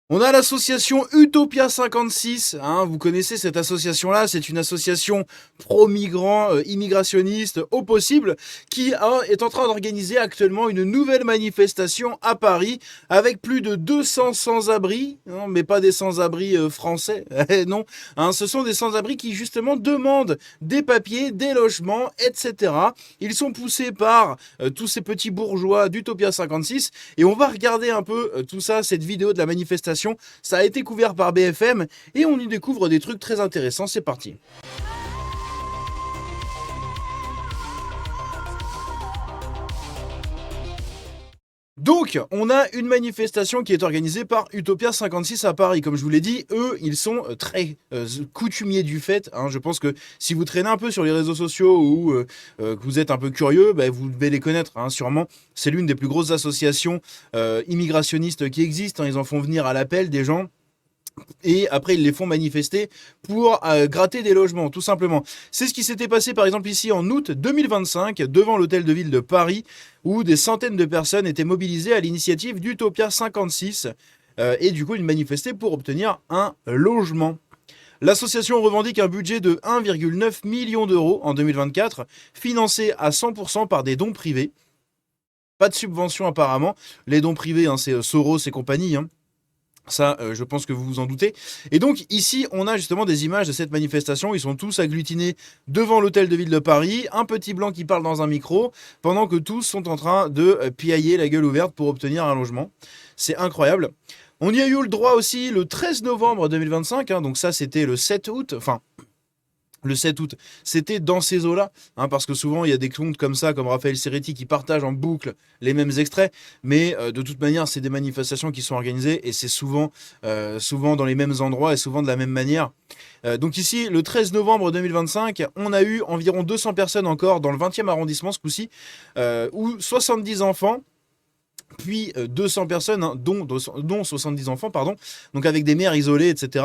On a l'association Utopia 56, hein, vous connaissez cette association-là, c'est une association pro-migrants, immigrationniste au possible, qui est en train d'organiser actuellement une nouvelle manifestation à Paris avec plus de 200 sans-abri, non, mais pas des sans-abri français, non, hein, ce sont des sans-abri qui justement demandent des papiers, des logements, etc. Ils sont poussés par tous ces petits bourgeois d'Utopia 56 et on va regarder un peu tout ça, cette vidéo de la manifestation. Ça a été couvert par BFM et on y découvre des trucs très intéressants. C'est parti. Donc, on a une manifestation qui est organisée par Utopia 56 à Paris. Comme je vous l'ai dit, eux, ils sont très coutumiers du fait, hein. Je pense que si vous traînez un peu sur les réseaux sociaux ou que vous êtes un peu curieux, bah, vous devez les connaître, hein, sûrement. C'est l'une des plus grosses associations immigrationnistes qui existent, hein. Ils en font venir à l'appel des gens. Et après, ils les font manifester pour gratter des logements, tout simplement. C'est ce qui s'était passé, par exemple, ici en août 2025, devant l'hôtel de ville de Paris, où des centaines de personnes étaient mobilisées à l'initiative d'Utopia 56, et du coup, ils manifestaient pour obtenir un logement. L'association revendique un budget de 1,9 million d'euros en 2024, financé à 100% par des dons privés. Pas de subvention apparemment. Les dons privés, hein, c'est Soros et compagnie, hein. Ça, je pense que vous vous en doutez. Et donc, ici, on a justement des images de cette manifestation. Ils sont tous agglutinés devant l'hôtel de ville de Paris. Un petit blanc qui parle dans un micro, pendant que tous sont en train de piailler la gueule ouverte pour obtenir un logement. C'est incroyable. On y a eu le droit aussi le 13 novembre 2025. Hein, donc ça, c'était le 7 août. Enfin, le 7 août, c'était dans ces eaux-là, hein, parce que souvent il y a des comptes comme ça, comme Raphaël Serretti, qui partagent en boucle les mêmes extraits, mais de toute manière, c'est des manifestations qui sont organisées et c'est souvent dans les mêmes endroits et souvent de la même manière. Donc ici, le 13 novembre 2025, on a eu environ 200 personnes encore dans le 20e arrondissement ce coup-ci, où 70 enfants, puis 200 personnes, hein, dont 70 enfants, pardon, donc avec des mères isolées, etc.,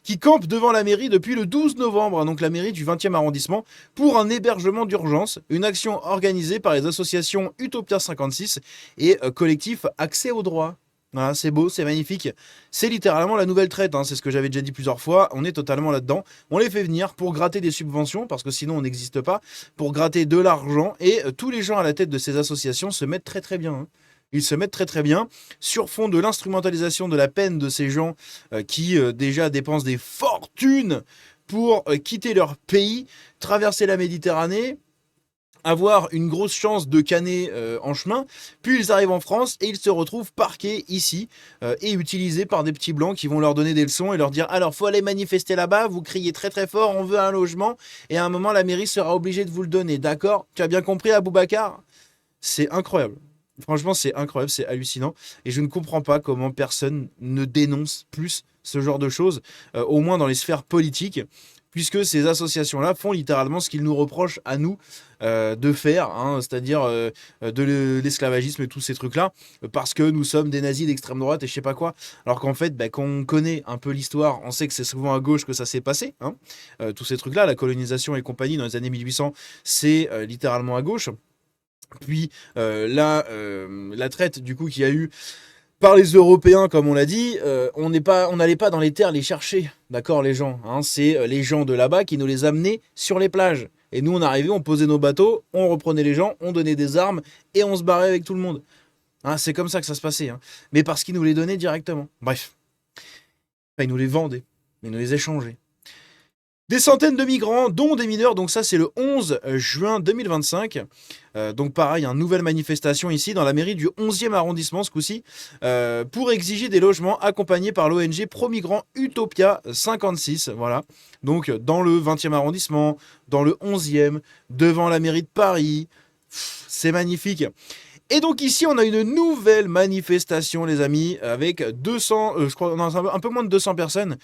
qui campent devant la mairie depuis le 12 novembre, hein, donc la mairie du 20e arrondissement, pour un hébergement d'urgence, une action organisée par les associations Utopia 56 et collectif Accès au droit. Voilà, c'est beau, c'est magnifique. C'est littéralement la nouvelle traite, hein, c'est ce que j'avais déjà dit plusieurs fois, on est totalement là-dedans. On les fait venir pour gratter des subventions, parce que sinon on n'existe pas, pour gratter de l'argent, et tous les gens à la tête de ces associations se mettent très très bien, hein. Ils se mettent très très bien sur fond de l'instrumentalisation de la peine de ces gens qui déjà dépensent des fortunes pour quitter leur pays, traverser la Méditerranée, avoir une grosse chance de canner en chemin, puis ils arrivent en France et ils se retrouvent parqués ici et utilisés par des petits blancs qui vont leur donner des leçons et leur dire alors faut aller manifester là-bas, vous criez très très fort, on veut un logement et à un moment la mairie sera obligée de vous le donner, d'accord? Tu as bien compris Aboubacar? C'est incroyable. Franchement, c'est incroyable, c'est hallucinant. Et je ne comprends pas comment personne ne dénonce plus ce genre de choses, au moins dans les sphères politiques, puisque ces associations-là font littéralement ce qu'ils nous reprochent à nous de faire, hein, c'est-à-dire de l'esclavagisme et tous ces trucs-là, parce que nous sommes des nazis d'extrême droite et je sais pas quoi. Alors qu'en fait, bah, quand on connaît un peu l'histoire, on sait que c'est souvent à gauche que ça s'est passé, hein, tous ces trucs-là, la colonisation et compagnie dans les années 1800, c'est littéralement à gauche. Puis la traite du coup qu'il y a eu par les Européens, comme on l'a dit, on n'allait pas dans les terres les chercher, d'accord les gens, hein, c'est les gens de là-bas qui nous les amenaient sur les plages. Et nous on arrivait, on posait nos bateaux, on reprenait les gens, on donnait des armes et on se barrait avec tout le monde. Hein, c'est comme ça que ça se passait, hein. Mais parce qu'ils nous les donnaient directement. Bref, enfin, ils nous les vendaient, ils nous les échangeaient. Des centaines de migrants, dont des mineurs, donc ça c'est le 11 juin 2025. Donc pareil, une nouvelle manifestation ici dans la mairie du 11e arrondissement ce coup-ci, pour exiger des logements accompagnés par l'ONG Pro-Migrants Utopia 56. Voilà, donc dans le 20e arrondissement, dans le 11e, devant la mairie de Paris. C'est magnifique. Et donc ici, on a une nouvelle manifestation, les amis, avec 200, je crois, non, un peu moins de 200 personnes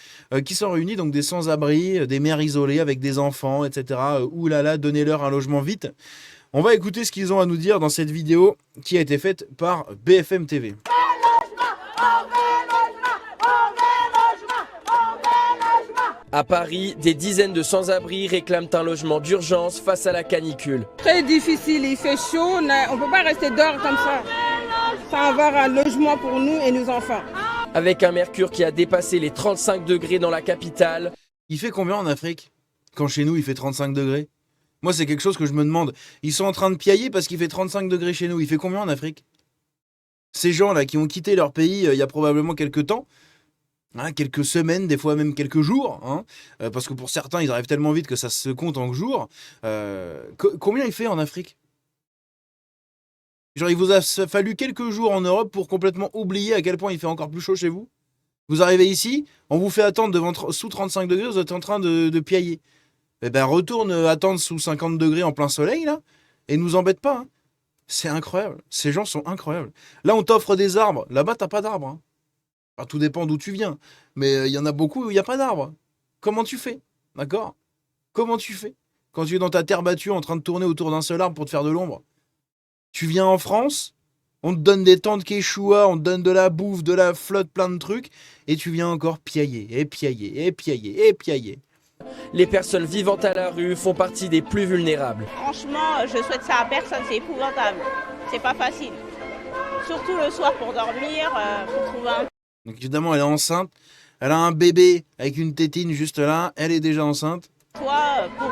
qui sont réunies, donc des sans-abri, des mères isolées avec des enfants, etc. Ouh là là, donnez-leur un logement vite. On va écouter ce qu'ils ont à nous dire dans cette vidéo qui a été faite par BFM TV. À Paris, des dizaines de sans-abri réclament un logement d'urgence face à la canicule. Très difficile, il fait chaud, on ne peut pas rester dehors comme ça, sans avoir un logement pour nous et nos enfants. avec un mercure qui a dépassé les 35 degrés dans la capitale. Il fait combien en Afrique? Quand chez nous, il fait 35 degrés. Moi, c'est quelque chose que je me demande. Ils sont en train de piailler parce qu'il fait 35 degrés chez nous. Il fait combien en Afrique? Ces gens-là qui ont quitté leur pays il y a probablement quelques temps, hein, quelques semaines, des fois même quelques jours, hein, parce que pour certains, ils arrivent tellement vite que ça se compte en jours. Combien il fait en Afrique? Genre, il vous a fallu quelques jours en Europe pour complètement oublier à quel point il fait encore plus chaud chez vous? Vous arrivez ici, on vous fait attendre sous 35 degrés, vous êtes en train de piailler. Eh ben, retourne attendre sous 50 degrés en plein soleil, là, et nous embête pas. Hein. C'est incroyable. Ces gens sont incroyables. Là, on t'offre des arbres. Là-bas, t'as pas d'arbres. Hein. Alors, tout dépend d'où tu viens. Mais il y en a beaucoup où il n'y a pas d'arbres. Comment tu fais? D'accord? Comment tu fais? Quand tu es dans ta terre battue en train de tourner autour d'un seul arbre pour te faire de l'ombre. Tu viens en France, on te donne des tentes quechua, on te donne de la bouffe, de la flotte, plein de trucs, et tu viens encore piailler, et piailler, et piailler, et piailler. Les personnes vivant à la rue font partie des plus vulnérables. Franchement, je souhaite ça à personne, c'est épouvantable. C'est pas facile. Surtout le soir pour dormir, pour trouver un... Donc évidemment, elle est enceinte, elle a un bébé avec une tétine juste là, elle est déjà enceinte. Toi, pour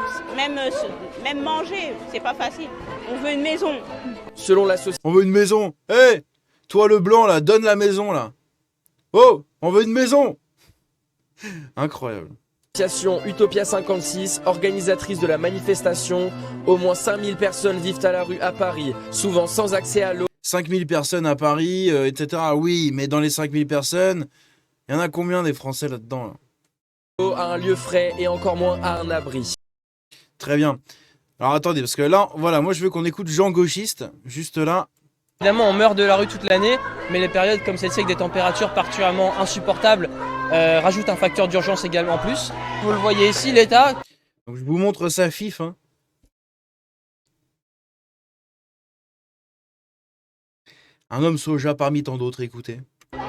même manger, c'est pas facile. On veut une maison. Selon l'association On veut une maison. Hé, hey, toi le blanc là, donne la maison là. Oh, on veut une maison. Incroyable. Utopia 56, organisatrice de la manifestation, au moins 5000 personnes vivent à la rue à Paris, souvent sans accès à l'eau. 5000 personnes à Paris, etc. Oui, mais dans les 5000 personnes, il y en a combien des Français là-dedans là? À un lieu frais et encore moins à un abri. Très bien. Alors attendez, parce que là, voilà, moi je veux qu'on écoute Jean Gauchiste, juste là. Évidemment, on meurt de la rue toute l'année, mais les périodes comme celle-ci avec des températures particulièrement insupportables rajoutent un facteur d'urgence également en plus. Vous le voyez ici, l'État... Donc je vous montre sa fif. Hein. Un homme soja parmi tant d'autres, écoutez.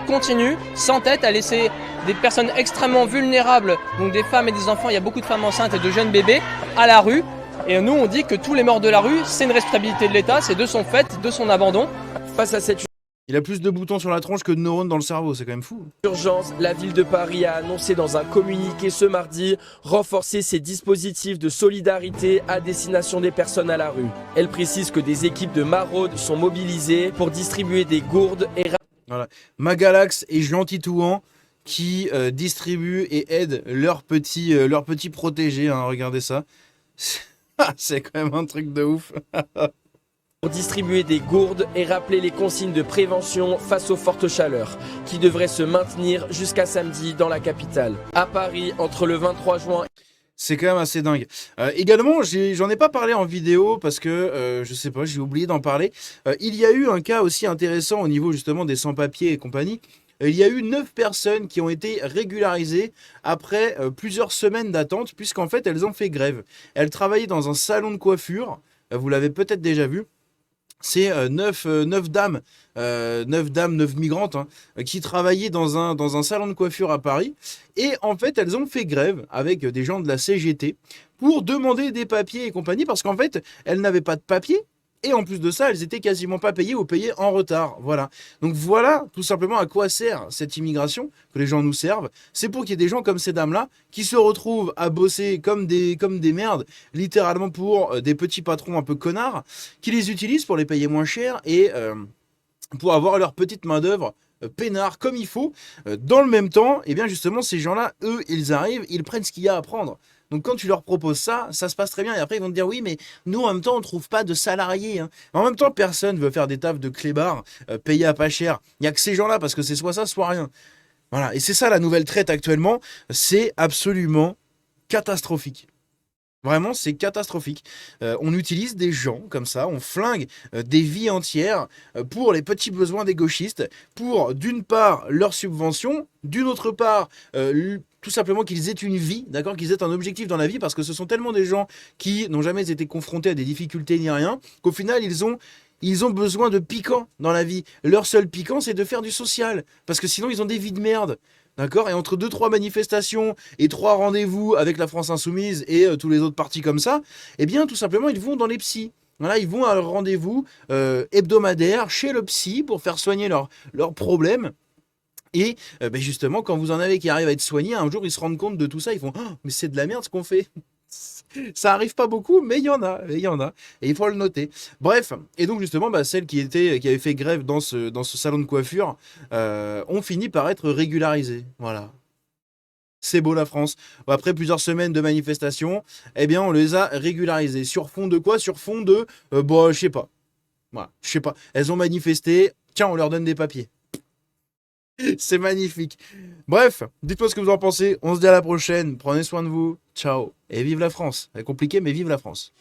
Continue, sans tête, à laisser des personnes extrêmement vulnérables, donc des femmes et des enfants, il y a beaucoup de femmes enceintes et de jeunes bébés, à la rue. Et nous, on dit que tous les morts de la rue, c'est une responsabilité de l'État, c'est de son fait, de son abandon. Face à cette Il a plus de boutons sur la tronche que de neurones dans le cerveau, c'est quand même fou. urgence, la ville de Paris a annoncé dans un communiqué ce mardi renforcer ses dispositifs de solidarité à destination des personnes à la rue. Elle précise que des équipes de maraude sont mobilisées pour distribuer des gourdes et... Voilà. Magalax et Jean Titouan qui distribuent et aident leurs petits protégés. Hein, regardez ça. C'est quand même un truc de ouf. pour distribuer des gourdes et rappeler les consignes de prévention face aux fortes chaleurs qui devraient se maintenir jusqu'à samedi dans la capitale. À Paris, entre le 23 juin... C'est quand même assez dingue. Également, j'en ai pas parlé en vidéo parce que, je sais pas, j'ai oublié d'en parler. Il y a eu un cas aussi intéressant au niveau justement des sans-papiers et compagnie. Il y a eu 9 personnes qui ont été régularisées après plusieurs semaines d'attente puisqu'en fait, elles ont fait grève. Elles travaillaient dans un salon de coiffure, vous l'avez peut-être déjà vu. C'est 9 dames, 9 migrantes hein, qui travaillaient dans un salon de coiffure à Paris. Et en fait, elles ont fait grève avec des gens de la CGT pour demander des papiers et compagnie parce qu'en fait, elles n'avaient pas de papiers. Et en plus de ça, elles étaient quasiment pas payées ou payées en retard. Voilà. Donc voilà tout simplement à quoi sert cette immigration, que les gens nous servent. C'est pour qu'il y ait des gens comme ces dames-là qui se retrouvent à bosser comme des merdes, littéralement pour des petits patrons un peu connards, qui les utilisent pour les payer moins cher et pour avoir leur petite main-d'œuvre peinard comme il faut. Dans le même temps, et bien justement, ces gens-là, eux, ils arrivent, ils prennent ce qu'il y a à prendre. Donc quand tu leur proposes ça, ça se passe très bien. Et après, ils vont te dire, oui, mais nous, en même temps, on ne trouve pas de salariés. Hein. En même temps, personne ne veut faire des tafs de clébards payés à pas cher. Il n'y a que ces gens-là, parce que c'est soit ça, soit rien. Voilà. Et c'est ça la nouvelle traite actuellement. C'est absolument catastrophique. Vraiment, c'est catastrophique. On utilise des gens comme ça, on flingue des vies entières pour les petits besoins des gauchistes, pour d'une part leurs subventions, d'une autre part tout simplement qu'ils aient une vie, d'accord, qu'ils aient un objectif dans la vie, parce que ce sont tellement des gens qui n'ont jamais été confrontés à des difficultés ni rien, qu'au final ils ont besoin de piquant dans la vie. Leur seul piquant, c'est de faire du social, parce que sinon ils ont des vies de merde. D'accord. Et entre 2-3 manifestations et 3 rendez-vous avec la France Insoumise et tous les autres partis comme ça, eh bien, tout simplement, ils vont dans les psys. Voilà, ils vont à leur rendez-vous hebdomadaire chez le psy pour faire soigner leurs problèmes. Et ben justement, quand vous en avez qui arrivent à être soignés, un jour ils se rendent compte de tout ça, ils font oh, mais c'est de la merde ce qu'on fait. Ça arrive pas beaucoup, mais il y en a, et il faut le noter. Bref, et donc justement, bah, celles qui avait fait grève dans ce salon de coiffure, ont fini par être régularisées. Voilà. C'est beau la France. Après plusieurs semaines de manifestations, eh bien on les a régularisées. Sur fond de quoi? Sur fond de, bon, je sais pas. Voilà, je sais pas. Elles ont manifesté. Tiens, on leur donne des papiers. C'est magnifique. Bref, dites-moi ce que vous en pensez. On se dit à la prochaine. Prenez soin de vous. Ciao. Et vive la France. C'est compliqué, mais vive la France.